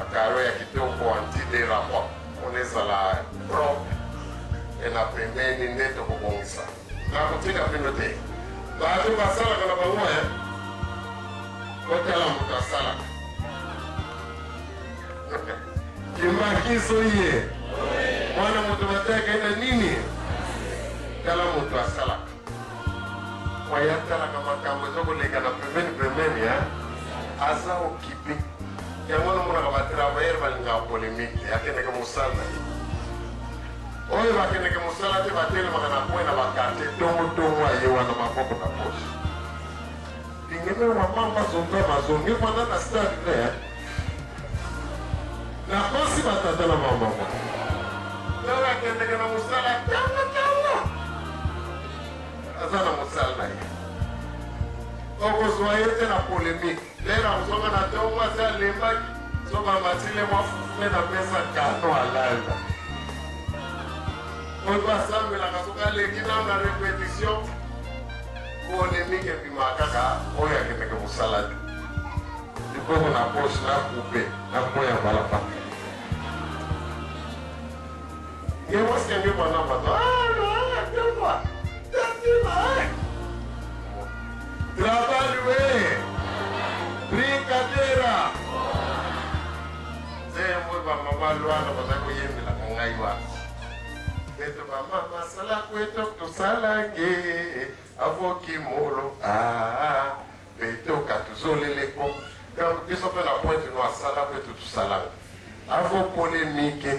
makaro ya kitoko anti-dérapant. On est à la propre et na pembeni ndeto kubongisa. Na kutika pinote. Baatu basala kana bangoe. Kote ala mutasala. Kimakiso iye. Mwana mutu mateka ina nini? Kala mutu asala. Wayatala kama kambo zoko lega na pembeni ya. Asa okipi. Yangono muna kama travailler balinga polémique. Yakene ke musala. Oye bakene ke musala te batele makana kwena bakate. Tongo ayewa na mapoko na poshi. Ingene wa mamba zonga mazongi mwana na stade ne. Na kosi batata na mama. Nawa kende ke na musala tanga. Azana musala na ye. Okozwaye na polémique. Lera msonga na teoma sa lembaki. Soba matile mwafume na pesa kano alala. Oyo asambe la kasuka lekina na repetition. Polémique pima kaka oya keneke musaladi. Dipoko na poche na coupe na moya balapa. Yewa skenge kwa na pato. Toma. Trabalho brincadeira. Zé mwa mama luana bazako yemi la kangaiwa. Beto ba mama sala kweto tusalange avoki molo beto katuzoleleko. Quand biso pe na pointe no asala kweto tusalange. Avo polémique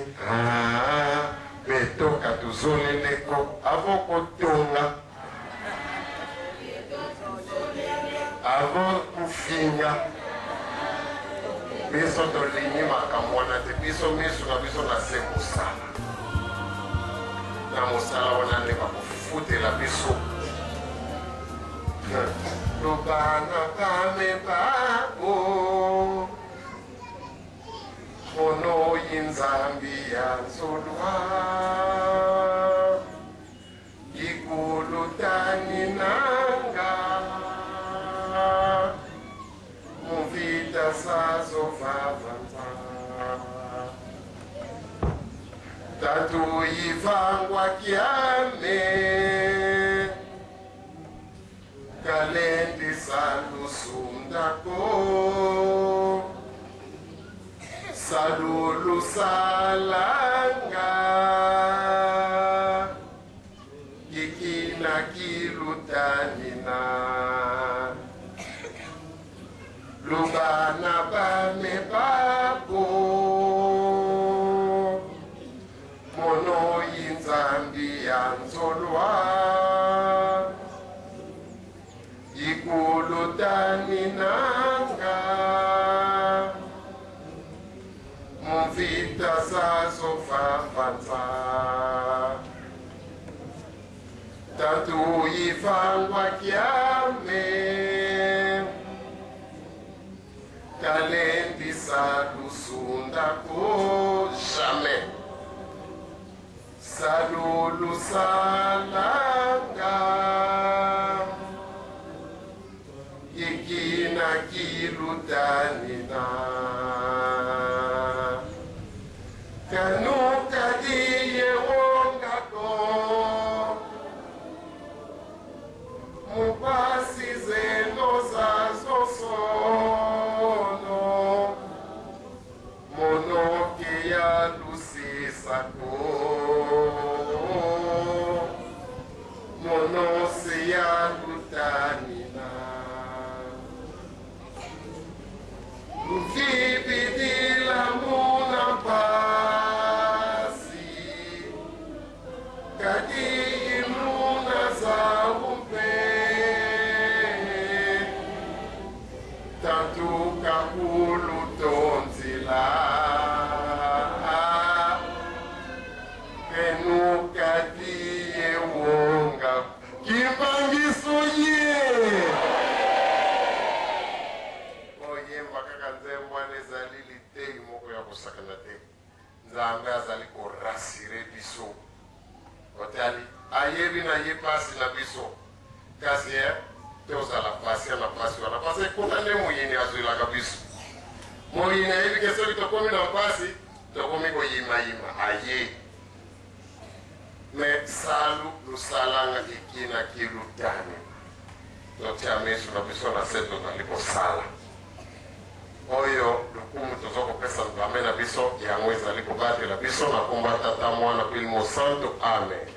beto katuzoleleko avo tonga. Avant kufinga biso tolingi makamwana te biso miso na biso na se mosala na mosala wana nde bakofutela biso tobana kame babo ono yinzambi ya nzolwa ikulutani nanga Movida sazo vavanta Tatu ivangwa kiame Kalendi salu sundako Salulu salanga Kikina kilutanina Lubana bame babo Mono yinzambi ya nzolwa Ikulutani nanga Muvita sazo fafanza Tatu yifangwa kiame Kalendi salu sundako jamais Salulu salanga Ikina kilutanina Kanuka diye wongako Mubasi zeno zazoso ya lusi sako monosi ya lutanina vibidila muna pasi kadi muna za umpe tantu kahulu tonzila Nukadiye wonga Kibangiso ye Oye makaka nzemwane zalili te moko ya kusakana te Nzambe azali ko rasire biso Otali ayebi na ye pasi na biso Kasi tozala pasi na pasi wana Pasi kutane muyini azuila kabiso moyina hivi keso litokomi na mpasi tokomi ko yima aye me salu lusalanga ikina kilutani totia mesu na biso na seto na liko sala oyo lukumu tozoko pesa ndame na biso ya mweza liko bate la biso na kumbata ta mwana pilmo santo amen.